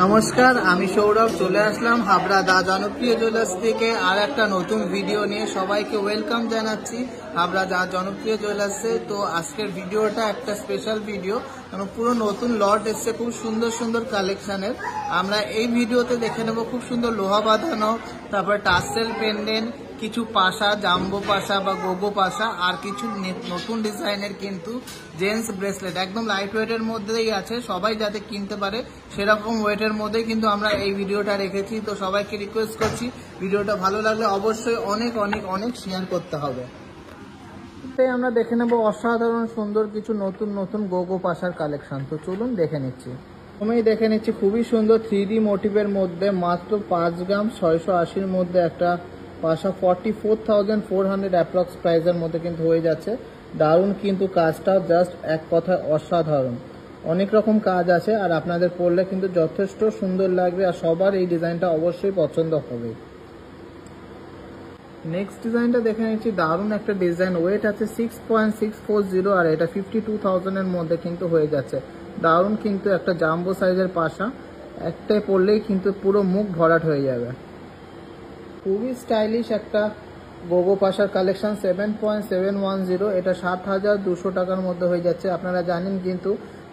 নমস্কার, আমি সৌরভ চলে আসলাম হাবড়া দা জনপ্রিয় জুয়েলার্স থেকে আর একটা নতুন ভিডিও নিয়ে সবাইকে ওয়েলকাম জানাচ্ছি হাবড়া দা জনপ্রিয় জুয়েলার্সে। তো আজকের ভিডিওটা একটা স্পেশাল ভিডিও, কারণ পুরো নতুন লট এসছে খুব সুন্দর সুন্দর কালেকশনের। আমরা এই ভিডিওতে দেখে নেব খুব সুন্দর লোহা বাঁধানো, তারপরে টাসেল পেন্ডেন্ট, কিছু পাশা, জাম্বো পাশা বা গোগো পাশা, আর কিছু নতুন ডিজাইনের কিন্তু জেন্টস ব্রেসলেট একদম লাইট ওয়েটের মধ্যেই আছে, সবাই যাতে কিনতে পারে সেরকম ওয়েটের মধ্যেই কিন্তু আমরা এই ভিডিওটা রেখেছি। তো সবাইকে রিকোয়েস্ট করছি ভিডিওটা ভালো লাগলে অবশ্যই অনেক অনেক অনেক শেয়ার করতে হবে। তাই আমরা দেখে নেব অসাধারণ সুন্দর কিছু নতুন নতুন গোগো পাশার কালেকশন। তো চলুন দেখে নিচ্ছি। প্রথমেই দেখে নিচ্ছি খুবই সুন্দর 3D মোটিভের মধ্যে মাত্র 5 গ্রাম 680-র মধ্যে একটা পাশা 44,400 অ্যাপ্রক্স প্রাইসের মধ্যে কিন্তু হয়ে যাচ্ছে। দারুণ কিন্তু কাজটাও জাস্ট এক কথায় অসাধারণ। অনেক রকম কাজ আছে আর আপনাদের পরলে কিন্তু যথেষ্ট সুন্দর লাগবে আর সবার এই ডিজাইনটা অবশ্যই পছন্দ হবে। নেক্সট ডিজাইনটা দেখে নিচ্ছি, দারুণ একটা ডিজাইন, ওয়েট আছে 6.640 আর এটা 52,000-এর মধ্যে কিন্তু হয়ে যাচ্ছে। দারুণ কিন্তু একটা জাম্বো সাইজের পাশা, একটাই পরলেই কিন্তু পুরো মুখ ভরাট হয়ে যাবে। খুবই স্টাইলিশ একটা গোগো পাশার কালেকশন 7.710, এটা 7,200 টাকার মধ্যে হয়ে যাচ্ছে। আপনারা জানেন কিন্তু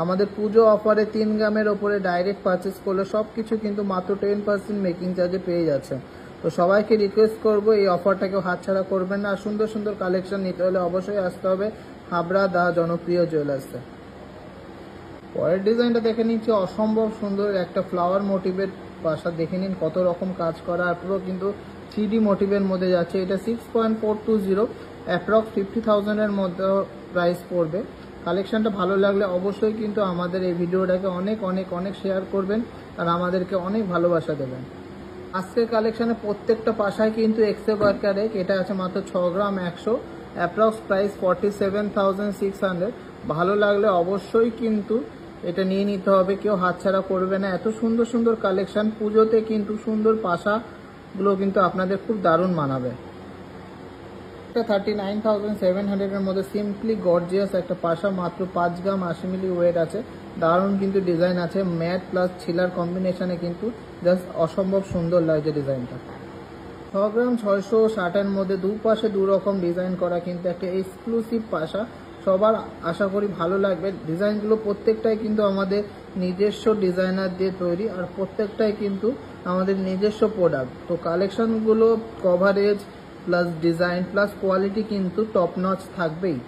আমাদের পুজো অফারে 3 গ্রামের ওপরে ডাইরেক্ট পারচেস করলে সব কিছু কিন্তু মাত্র 10% মেকিং চার্জে পেয়ে যাচ্ছে। তো সবাইকে রিকোয়েস্ট করবো এই অফারটাকেও হাতছাড়া করবেন না। আর সুন্দর সুন্দর কালেকশন নিতে হলে অবশ্যই আসতে হবে হাবড়া দা জনপ্রিয় জুয়েলার্সে। পরের ডিজাইনটা দেখে নিচ্ছি, অসম্ভব সুন্দর একটা ফ্লাওয়ার মোটিভের পাশা, দেখে নিন কত রকম কাজ করা আর পুরো কিন্তু 3D মোটিভের মধ্যে যাচ্ছে। এটা 6.420 অ্যাপ্রক্স 50,000-এর মধ্যে প্রাইস পড়বে। কালেকশনটা ভালো লাগলে অবশ্যই কিন্তু আমাদের এই ভিডিওটাকে অনেক অনেক অনেক শেয়ার করবেন আর আমাদেরকে অনেক ভালোবাসা দেবেন। আজকের কালেকশনে প্রত্যেকটা পাশায় কিন্তু এক্সে ওয়ার্কারে, এটা আছে মাত্র 6 গ্রাম 100, অ্যাপ্রক্স প্রাইস 47,600। ভালো লাগলে অবশ্যই কিন্তু এটা নিয়ে নিতে হবে, কেউ হাতছাড়া করবে না। এত সুন্দর সুন্দর কালেকশন, পুজোতে কিন্তু সুন্দর পাশাগুলো কিন্তু আপনাদের খুব দারুণ মানাবে। 39,700-এর মধ্যে সিম্পলি গর্জিয়াস একটা পাশা, মাত্র 5 গ্রাম 80 মিলি ওয়েট আছে। দারুণ কিন্তু ডিজাইন আছে, ম্যাট প্লাস ছিলার কম্বিনেশনে কিন্তু জাস্ট অসম্ভব সুন্দর লাগছে ডিজাইনটা। 6 গ্রাম 660-এর মধ্যে দুপাশে দু রকম ডিজাইন করা কিন্তু একটা এক্সক্লুসিভ পাশা, সবার আশা করি ভালো লাগবে। ডিজাইনগুলো প্রত্যেকটাই কিন্তু আমাদের নিজস্ব ডিজাইনার দিয়ে তৈরি আর প্রত্যেকটাই কিন্তু আমাদের নিজস্ব প্রোডাক্ট। তো কালেকশনগুলো coverage plus design plus quality কিন্তু টপ নচ থাকবেই।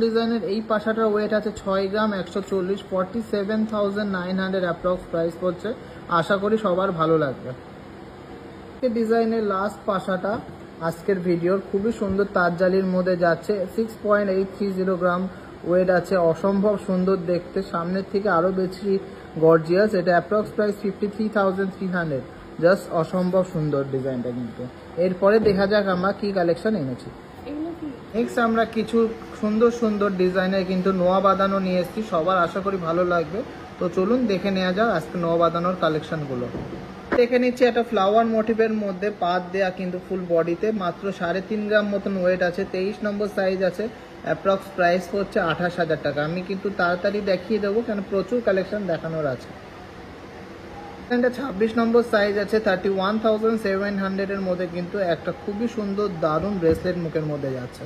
ডিজাইনের এই পাশাটার ওয়েট আছে 6 গ্রাম 140, 47,900 অ্যাপ্রক্স প্রাইস পড়ছে। আশা করি সবার ভালো লাগবে। ডিজাইনের লাস্ট পাশাটা আজকের ভিডিওর খুবই সুন্দর তারজালির মধ্যে যাচ্ছে, 6.830 গ্রাম ওয়েট আছে, অসম্ভব সুন্দর দেখতে, সামনের থেকে আরো বেশি গর্জিয়াস। এটা অ্যাপ্রক্স প্রাইস 53,300, জাস্ট অসম্ভব সুন্দর ডিজাইনটা কিন্তু। এরপরে দেখা যাক আমরা কি কালেকশন এনেছি। নেক্সট আমরা কিছু সুন্দর সুন্দর ডিজাইনের কিন্তু নোয়া বাঁধানো নিয়ে এসেছি, সবার আশা করি ভালো লাগবে। তো চলুন দেখে নেওয়া যাক আজকে নোয়া বাঁধানোর কালেকশনগুলো। দেখে নিচ্ছি একটা ফ্লাওয়ার মোটিভের মধ্যে পাত দেয়া কিন্তু ফুল বডিতে, মাত্র 3.5 গ্রাম মতন ওয়েট আছে, 23 নম্বর সাইজ আছে, অ্যাপ্রক্স প্রাইস হচ্ছে 28,000 টাকা। আমি কিন্তু তাড়াতাড়ি দেখিয়ে দেবো কেন প্রচুর কালেকশন দেখানোর আছে। 26 নম্বর সাইজ আছে, 31,700-এর মধ্যে কিন্তু একটা খুবই সুন্দর দারুণ ব্রেসলেট মুখের মধ্যে যাচ্ছে।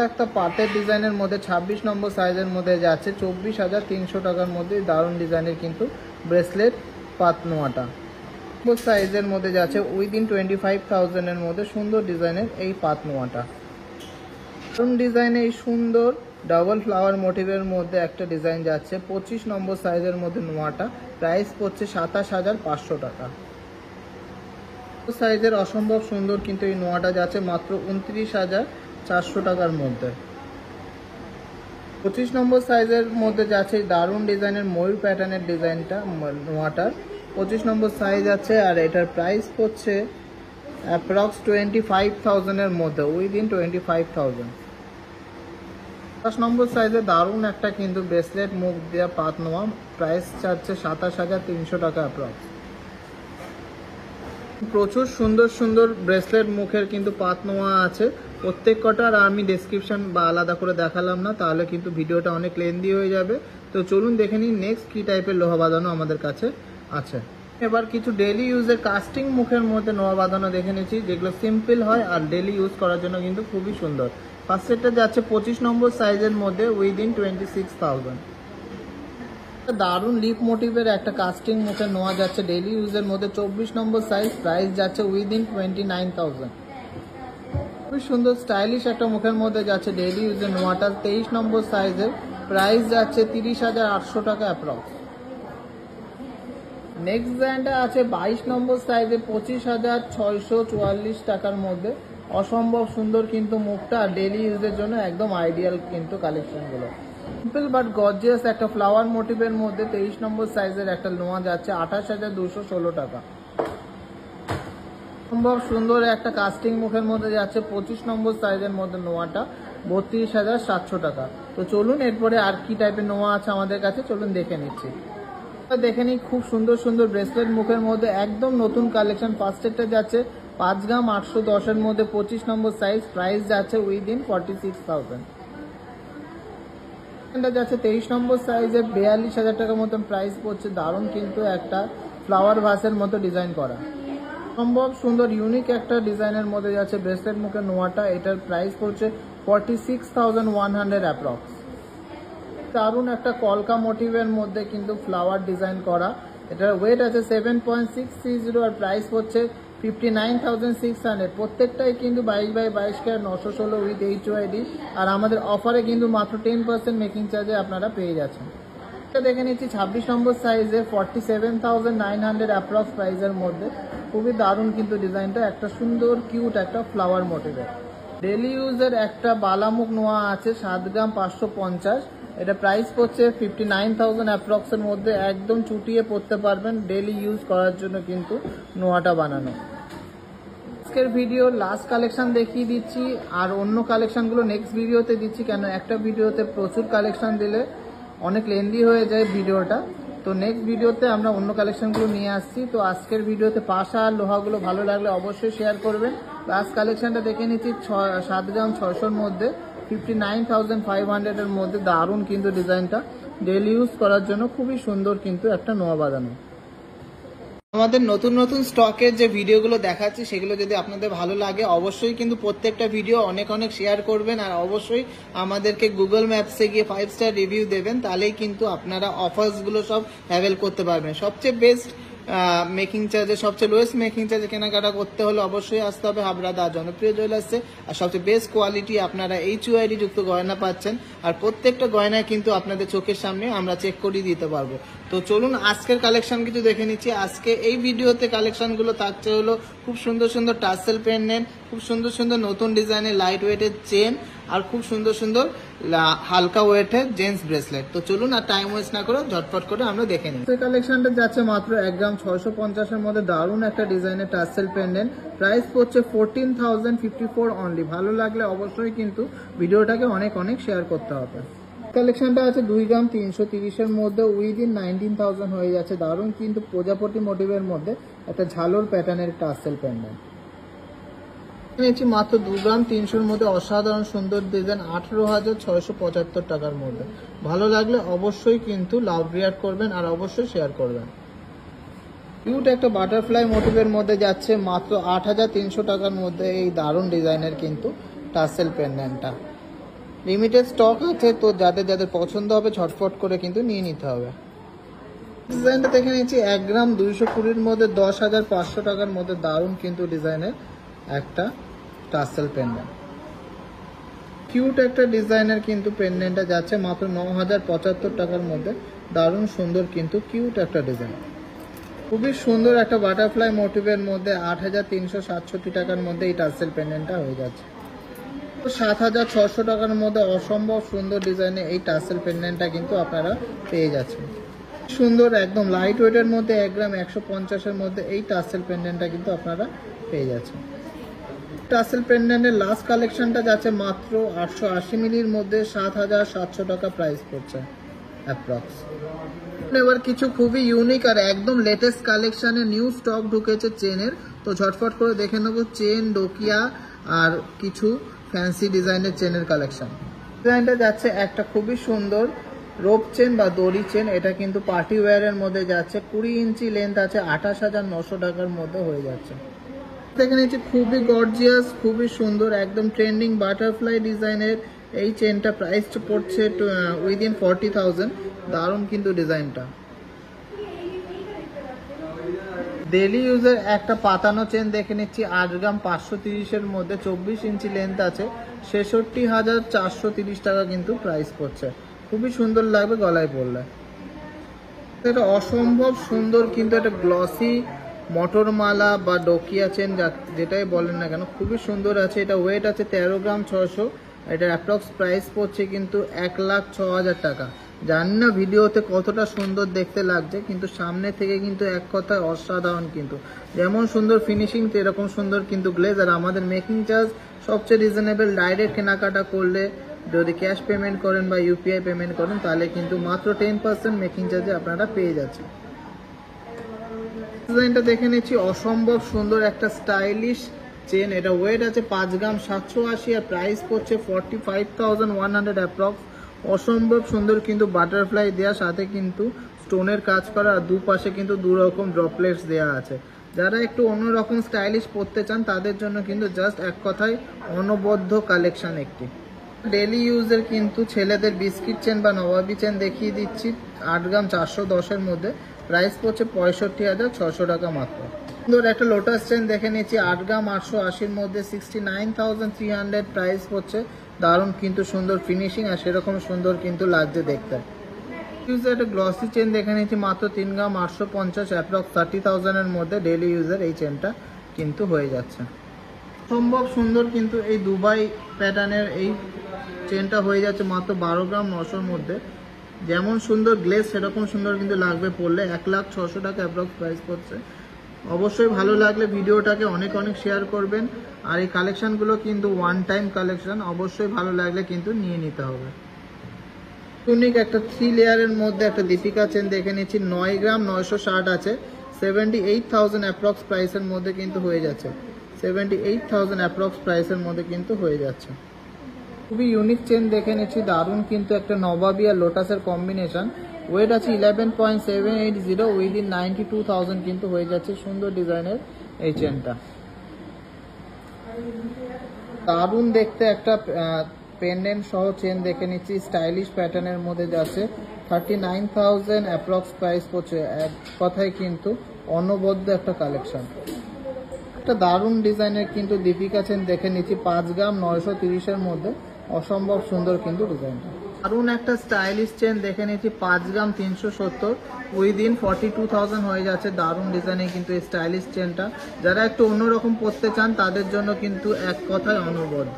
একটা পাটের ডিজাইনের মধ্যে 26 নম্বর সাইজের মধ্যে যাচ্ছে, 24,300 টাকার মধ্যে দারুণ ডিজাইনের কিন্তু ব্রেসলেট পাত নোয়াটা। সাইজের মধ্যে যাচ্ছে উইদিন 25,000-এর মধ্যে সুন্দর ডিজাইনের এই পাত নোয়াটা। দারুণ ডিজাইনে এই সুন্দর ডাবল ফ্লাওয়ার মোটিভের মধ্যে একটা ডিজাইন যাচ্ছে, 25 নম্বর সাইজের মধ্যে নোয়াটা, প্রাইস পড়ছে 27,500 টাকা। সাইজের অসম্ভব সুন্দর কিন্তু এই নোয়াটা যাচ্ছে মাত্র 29,400 টাকার মধ্যে। 25 নম্বর সাইজের মধ্যে যাচ্ছে দারুণ ডিজাইনের ময়ূর প্যাটার্নের ডিজাইনটা নোয়াটার, 25 নম্বর সাইজ আছে আর এটার প্রাইস পড়ছে অ্যাপ্রক্স 25,000-এর মধ্যে, উইদিন 25,000। 10 নম্বর সাইজে দারুণ একটা কিন্তু ব্রেসলেট মুখ দেওয়া পাত নোয়া, প্রাইস চাচ্ছে 27,300 টাকা অ্যাপ্রক্স। প্রচুর সুন্দর সুন্দর ব্রেসলেট মুখের কিন্তু পাত নোয়া আছে, প্রত্যেক কটা আর আমি ডেসক্রিপশন বা আলাদা করে দেখালাম না, তাহলে কিন্তু ভিডিওটা অনেক লেন্দি হয়ে যাবে। তো চলুন দেখে নিই নেক্সট কী টাইপের লোহা বাঁধানো আমাদের কাছে আছে। এবার কিছু ডেলি ইউজের কাস্টিং মুখের মধ্যে লোহা বাঁধানো দেখে নিচ্ছি, যেগুলো সিম্পল হয় আর ডেলি ইউজ করার জন্য কিন্তু খুবই সুন্দর। ফার্স্ট সেটটা যাচ্ছে 25 নম্বর সাইজের মধ্যে উইদিন 26,000। দারুণ লিপ মোটিভের একটা কাস্টিং মুখে নোয়া যাচ্ছে ডেলি ইউজের মধ্যে 24 নম্বর সাইজ, প্রাইস যাচ্ছে উইদিন 29,000। খুবই সুন্দর স্টাইলিশ একটা মুখের মধ্যে যাচ্ছে ডেলি ইউজের নোয়াটা 23 নম্বর সাইজের, প্রাইস যাচ্ছে 30,800 টাকা অ্যাপ্রক্স। নেক্সট ব্র্যান্ডটা আছে 22 নম্বর সাইজে 25,644 টাকার মধ্যে। অসম্ভব সুন্দর কিন্তু মুখটা, ডেলি ইউজের জন্য একদম আইডিয়াল কিন্তু কালেকশনগুলো। সিম্পল বাট গর্জিয়াস একটা ফ্লাওয়ার মোটিভের মধ্যে 23 নম্বর সাইজের একটা নোয়া যাচ্ছে 28,216 টাকা। সম্ভব সুন্দর একটা কাস্টিং মুখের মধ্যে যাচ্ছে 25 নম্বর সাইজের মধ্যে নোয়াটা 32,700 টাকা। তো চলুন এরপরে আর কি টাইপের নোয়া আছে আমাদের কাছে, চলুন দেখে নিচ্ছি। দেখে নিই খুব সুন্দর সুন্দর ব্রেসলেট মুখের মধ্যে একদম নতুন কালেকশন। ফার্স্টেরটা যাচ্ছে 5 গ্রাম 810-এর মধ্যে 25 নম্বর সাইজ, প্রাইস যাচ্ছে উইদিন 46,000। এটা যাচ্ছে 23 নম্বর সাইজে 42,000 টাকার মতন প্রাইস পড়ছে। দারুণ কিন্তু একটা ফ্লাওয়ার ভাসের মতো ডিজাইন করা, সম্ভব সুন্দর ইউনিক একটা ডিজাইনের মধ্যে যাচ্ছে ব্রেসলেট মুখের নোয়াটা। এটার প্রাইস পড়ছে 46,100 অ্যাপ্রক্স। দারুণ একটা কলকা মোটিভের মধ্যে কিন্তু ফ্লাওয়ার ডিজাইন করা। এটার ওয়েট আছে 7.630 আর প্রাইস পড়ছে 59,600। প্রত্যেকটাই কিন্তু 22x22 ক্যারেট 916 উইথ HYD। আর আমাদের অফারে কিন্তু মাত্র 10% মেকিং চার্জে আপনারা পেয়ে যাচ্ছেন। এটা দেখে নিচ্ছি 26 নম্বর সাইজে 47,900 অ্যাপ্রক্স প্রাইসের মধ্যে। খুবই দারুণ কিন্তু ডিজাইনটা, একটা সুন্দর কিউট একটা ফ্লাওয়ার মোটিভের। ডেলি ইউজের একটা বালামুখ নোয়া আছে 7 গ্রাম 550, এটা প্রাইস পড়ছে 59,000 অ্যাপ্রক্সের মধ্যে। একদম চুটিয়ে পড়তে পারবেন, ডেলি ইউজ করার জন্য কিন্তু নোয়াটা বানানো। আজকের ভিডিও লাস্ট কালেকশন দেখিয়ে দিচ্ছি, আর অন্য কালেকশনগুলো নেক্সট ভিডিওতে দিচ্ছি, কেন একটা ভিডিওতে প্রচুর কালেকশন দিলে অনেক লেন্দি হয়ে যায় ভিডিওটা। তো নেক্সট ভিডিওতে আমরা অন্য কালেকশনগুলো নিয়ে আসছি। তো আজকের ভিডিওতে পাশা আর লোহাগুলো ভালো লাগলে অবশ্যই শেয়ার করবেন। লাস্ট কালেকশনটা দেখে নিচ্ছি 7 গ্রাম 600-এর মধ্যে 59,500-এর মধ্যে। দারুণ কিন্তু ডিজাইনটা, ডেলি ইউজ করার জন্য খুবই সুন্দর কিন্তু একটা নোয়া বাঁধানো। আমাদের নতুন নতুন স্টকের যে ভিডিওগুলো দেখাচ্ছি সেগুলো যদি আপনাদের ভালো লাগে অবশ্যই কিন্তু প্রত্যেকটা ভিডিও অনেক অনেক শেয়ার করবেন, আর অবশ্যই আমাদেরকে গুগল ম্যাপসে গিয়ে 5 স্টার রিভিউ দেবেন, তাহলেই কিন্তু আপনারা অফার্সগুলো সব অ্যাভেল করতে পারবেন। সবচেয়ে বেস্ট মেকিং চার্জে, সবচেয়ে লোয়েস্ট মেকিং চার্জে কেনাকাটা করতে হলে অবশ্যই আসতে হবে হাবড়া জনপ্রিয় জুয়েলার্সে। আর সবচেয়ে বেস্ট কোয়ালিটি আপনারা HYD যুক্ত গয়না পাচ্ছেন, আর প্রত্যেকটা গয়নায় কিন্তু আপনাদের চোখের সামনে আমরা চেক করিয়ে দিতে পারবো। তো চলুন আজকের কালেকশন কিছু দেখে নিচ্ছি। আজকে এই ভিডিওতে কালেকশনগুলো থাকছে হলো খুব সুন্দর সুন্দর টার্সেল পেন্ডেন্ট, খুব সুন্দর সুন্দর নতুন ডিজাইনের লাইট ওয়েটের চেন, আর খুব সুন্দর সুন্দর হালকা ওয়েটের জেন্টস ব্রেসলেট। তো চলুন আর টাইম ওয়েস্ট না করে ঝটপট করে আমরা দেখে নিই। এই কালেকশনটা যাচ্ছে মাত্র 1 গ্রাম 650-এর মধ্যে দারুণ একটা ডিজাইনের টার্সেল পেন্ডেন্ট, প্রাইস পড়ছে 14,054 অনলি। ভালো লাগলে অবশ্যই কিন্তু ভিডিওটাকে অনেক অনেক শেয়ার করতে হবে। কালেকশনটা আছে 2 গ্রাম 330-এর মধ্যে উইদিন 19,000 হয়ে যাচ্ছে। দারুণ কিন্তু প্রজাপতি মোটিভের মধ্যে একটা ঝালোর প্যাটার্নের টার্সেল পেন্ডেন্ট নিয়েছি মাত্র 2 গ্রাম 300-এর মধ্যে। অসাধারণ সুন্দর ডিজাইন, 18,675 টাকার মধ্যে। ভালো লাগলে অবশ্যই কিন্তু লাভ রিয়াক্ট করবেন আর অবশ্যই শেয়ার করবেন। কিউট একটা বাটারফ্লাই মোটিভের মধ্যে যাচ্ছে মাত্র 8,300 টাকার মধ্যে এই দারুণ ডিজাইনের কিন্তু টার্সেল পেন্ডেন্টটা। লিমিটেড স্টক আছে, তো যাদের যাদের পছন্দ হবে ঝটফট করে কিন্তু নিয়ে নিতে হবে। ডিজাইনটা দেখে নিচ্ছি 1 গ্রাম 220-এর মধ্যে 10,500 টাকার মধ্যে দারুণ কিন্তু ডিজাইনের একটা টার্সেল পেন্ডেন্ট। কিউট একটা ডিজাইনের কিন্তু পেন্ডেন্টটা যাচ্ছে মাত্র 9,075 টাকার মধ্যে। দারুণ সুন্দর কিন্তু কিউট একটা ডিজাইন, খুবই সুন্দর একটা বাটারফ্লাই মোটিভের মধ্যে 8,367 টাকার মধ্যে এই টার্সেল পেন্ডেন্টটা হয়ে যাচ্ছে। 7,600 টাকার মধ্যে অসম্ভব সুন্দর ডিজাইনে এই টার্সেল পেন্ডেন্টটা কিন্তু আপনারা পেয়ে যাচ্ছেন। সুন্দর একদম লাইট ওয়েটের মধ্যে 1 গ্রাম 150-এর মধ্যে এই টার্সেল পেন্ডেন্টটা কিন্তু আপনারা পেয়ে যাচ্ছেন। টার্সেল পেন্ডেন্টের লাস্ট কালেকশনটা যাচ্ছে মাত্র 880 মিলির মধ্যে 7,700 টাকা প্রাইস পড়ছে অ্যাপ্রক্স। এবার কিছু খুবই ইউনিক আর একদম লেটেস্ট কালেকশনে নিউ স্টক ঢুকেছে চেনের, তো ঝটফট করে দেখে নেবো। চেন, ডোকিয়া আর কিছু ফ্যান্সি ডিজাইনের চেনের কালেকশন। ডিজাইনটা যাচ্ছে একটা খুবই সুন্দর রোপ চেন বা দড়ি চেন, এটা কিন্তু পার্টি ওয়্যারের মধ্যে যাচ্ছে। 20 ইঞ্চি লেন্থ আছে, 28,900 টাকার মধ্যে হয়ে যাচ্ছে। দেখে নিচ্ছি খুবই গর্জিয়াস, খুবই সুন্দর, একদম ট্রেন্ডিং বাটারফ্লাই ডিজাইনের এই চেনটা প্রাইস পড়ছে উইদিন 40,000। দারুণ কিন্তু ডিজাইনটা। ডেলি ইউজের একটা পাতানো চেন দেখে নিচ্ছি 8 গ্রাম 530-এর মধ্যে, 24 ইঞ্চি লেন্থ আছে, 66,430 টাকা কিন্তু প্রাইস পড়ছে। খুবই সুন্দর লাগবে গলায় পরলে। এটা অসম্ভব সুন্দর কিন্তু একটা গ্লসি মটর মালা বা ডকিয়া চেন যেটাই বলেন না কেন, খুবই সুন্দর আছে। এটা ওয়েট আছে 13 গ্রাম 600। এটার অ্যাপ্রক্স প্রাইস পড়ছে কিন্তু 1,06,000 টাকা। জানি না ভিডিওতে কতটা সুন্দর দেখতে লাগছে, কিন্তু সামনে থেকে কিন্তু এক কথায় অসাধারণ। কিন্তু যেমন সুন্দর ফিনিশিং এরকম সুন্দর কিন্তু গ্লেজ। আর আমাদের মেকিং চার্জ সবচেয়ে রিজনেবল। ডাইরেক্ট কেনাকাটা করলে যদি ক্যাশ পেমেন্ট করেন বা ইউপিআই পেমেন্ট করেন তাহলে কিন্তু মাত্র 10% মেকিং চার্জে আপনারা পেয়ে যাচ্ছেন। ডিজাইনটা দেখে নিচ্ছি অসম্ভব সুন্দর একটা স্টাইলিশ চেন। এটা ওয়েট আছে 5 গ্রাম 780 আর প্রাইস পড়ছে 45,100 অ্যাপ্রক্স। অসম্ভব সুন্দর কিন্তু বাটারফ্লাই দেওয়া, সাথে কিন্তু স্টোনের কাজ করা, আর দুপাশে কিন্তু দুরকম ড্রপলেটস দেওয়া আছে। যারা একটু অন্যরকম স্টাইলিশ পরতে চান তাদের জন্য কিন্তু জাস্ট এক কথায় অনবদ্য কালেকশন একটি। ডেলি ইউজের কিন্তু ছেলেদের বিস্কিট চেন বা নবাবি চেন দেখিয়ে দিচ্ছি 8 গ্রাম 410-এর মধ্যে, প্রাইস পড়ছে 65,600 টাকা মাত্র। সুন্দর একটা লোটাস চেন দেখে নিচ্ছি 8 গ্রাম 880-এর মধ্যে, 69,300 প্রাইস পড়ছে। দারুণ কিন্তু সুন্দর ফিনিশিং আর সেরকম সুন্দর কিন্তু লাগছে দেখতে। ইউজের একটা গ্লসি চেন দেখে নিচ্ছি মাত্র 3 গ্রাম 850, অ্যাপ্রক্স 30,000-এর মধ্যে ডেলি ইউজের এই চেনটা কিন্তু হয়ে যাচ্ছে। সম্ভব সুন্দর কিন্তু এই দুবাই প্যাটার্নের এই চেনটা হয়ে যাচ্ছে মাত্র 12 গ্রাম 900-এর মধ্যে। যেমন সুন্দর গ্লেজ সেরকম সুন্দর কিন্তু লাগবে পড়লে। 1,06,000 টাকা অ্যাপ্রক্স প্রাইস পড়ছে। অবশ্যই ভালো লাগলে ভিডিওটাকে অনেক অনেক শেয়ার করবেন। আর এই কালেকশনগুলো কিন্তু ওয়ান টাইম কালেকশন, অবশ্যই ভালো লাগলে কিন্তু নিয়ে নিতে হবে। ইউনিক একটা 3 লেয়ারের মধ্যে একটা দীপিকা চেন দেখে নিচ্ছি 9 গ্রাম 960 আছে, 78,000 অ্যাপ্রক্স প্রাইসের মধ্যে কিন্তু হয়ে যাচ্ছে। 78,000 অ্যাপ্রক্স প্রাইসের মধ্যে কিন্তু হয়ে যাচ্ছে। খুবই ইউনিক চেন দেখে নিচ্ছি, দারুণ কিন্তু একটা নবাবি আর লোটাসের কম্বিনেশন। ওয়েট আছে 11.780, উইদিন 92,000 কিন্তু হয়ে যাচ্ছে। সুন্দর ডিজাইনের এই চেনটা, দারুণ দেখতে একটা পেন্ডেন্ট সহ চেন দেখে নিচ্ছি স্টাইলিশ প্যাটার্নের মধ্যে যাচ্ছে। 39,000 অ্যাপ্রক্স প্রাইস পড়ছে। এক কথায় কিন্তু অনবদ্য একটা কালেকশন। একটা দারুণ ডিজাইনের কিন্তু দীপিকা চেন দেখে নিচ্ছি 5 গ্রাম 930-এর মধ্যে, অসম্ভব সুন্দর কিন্তু ডিজাইনটা। দারুণ একটা স্টাইলিশ চেন দেখে নিচ্ছি 5 গ্রাম 370, উইদিন 42,000 হয়ে যাচ্ছে। দারুণ ডিজাইনে কিন্তু এই স্টাইলিশ চেনটা। যারা একটু অন্যরকম পরতে চান তাদের জন্য কিন্তু এক কথায় অনবদ্য।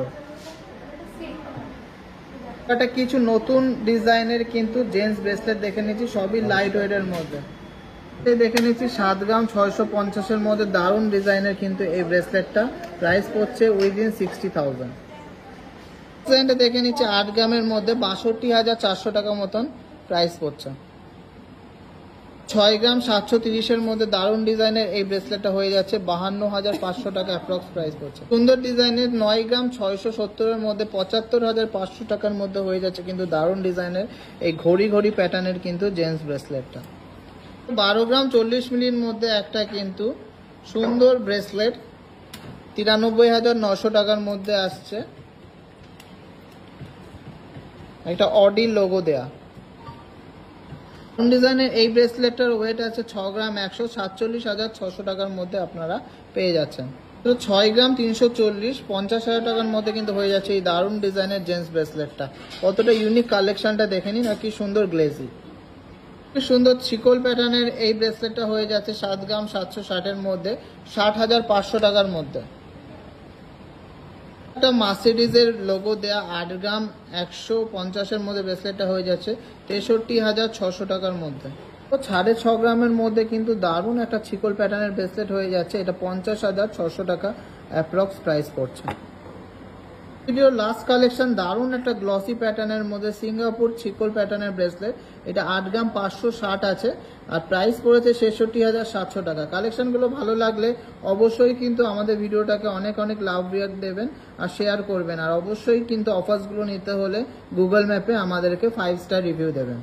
এটা কিছু নতুন ডিজাইনের কিন্তু জেন্টস ব্রেসলেট দেখে নিচ্ছি, সবই লাইট ওয়েটের মধ্যে। দেখে নিচ্ছি 7 গ্রাম 650-এর মধ্যে, দারুণ ডিজাইনের কিন্তু এই ব্রেসলেটটা প্রাইস পড়ছে উইদিন 60,000। ডিজাইনটা দেখে নিচ্ছি 8 গ্রামের মধ্যে 62,400 টাকা মতন প্রাইস পড়ছে। 6 গ্রাম 730-এর মধ্যে দারুণ ডিজাইনের এই ব্রেসলেটটা হয়ে যাচ্ছে 52,500 টাকা অ্যাপ্রক্স প্রাইস পড়ছে। সুন্দর ডিজাইনের 9 গ্রাম 670-এর মধ্যে 75,500 টাকার মধ্যে হয়ে যাচ্ছে কিন্তু দারুণ ডিজাইনের এই ঘড়ি ঘড়ি প্যাটার্নের কিন্তু জেন্টস ব্রেসলেটটা। 12 গ্রাম 40 মিলির মধ্যে একটা কিন্তু সুন্দর ব্রেসলেট 93,900 টাকার মধ্যে আসছে। একটা অডি লোগো দেয়া ডিজাইনের এই ব্রেসলেটটার ওয়েট আছে 6 গ্রাম 100, 47,600 টাকার মধ্যে আপনারা পেয়ে যাচ্ছেন। তো 6 গ্রাম 340, 50,000 টাকার মধ্যে কিন্তু হয়ে যাচ্ছে এই দারুণ ডিজাইনের জেন্টস ব্রেসলেটটা। কতটা ইউনিক কালেকশনটা দেখে নিন, আর কি সুন্দর গ্লেজি, সুন্দর শিকল প্যাটার্নের এই ব্রেসলেটটা হয়ে যাচ্ছে 7 গ্রাম 760-এর মধ্যে, 60,500 টাকার মধ্যে। একটা মার্সিডিজের লোগো দেয়া 8 গ্রাম 150-এর মধ্যে ব্রেসলেটটা হয়ে যাচ্ছে 63,600 টাকার মধ্যে। তো 6.5 গ্রামের মধ্যে কিন্তু দারুণ একটা শিকল প্যাটার্নের ব্রেসলেট হয়ে যাচ্ছে। এটা 50,600 টাকা অ্যাপ্রক্স প্রাইস পড়ছে। ভিডিওর লাস্ট কালেকশন দারুণ একটা গ্লসি প্যাটার্নের মধ্যে সিঙ্গাপুর চিকল প্যাটার্নের ব্রেসলেট। এটা 8 গ্রাম 560 আছে আর প্রাইস পড়েছে 66,700 টাকা। কালেকশনগুলো ভালো লাগলে অবশ্যই কিন্তু আমাদের ভিডিওটাকে অনেক অনেক লাভ রিয়াক্ট দেবেন আর শেয়ার করবেন, আর অবশ্যই কিন্তু অফার্সগুলো নিতে হলে গুগল ম্যাপে আমাদেরকে 5 স্টার রিভিউ দেবেন।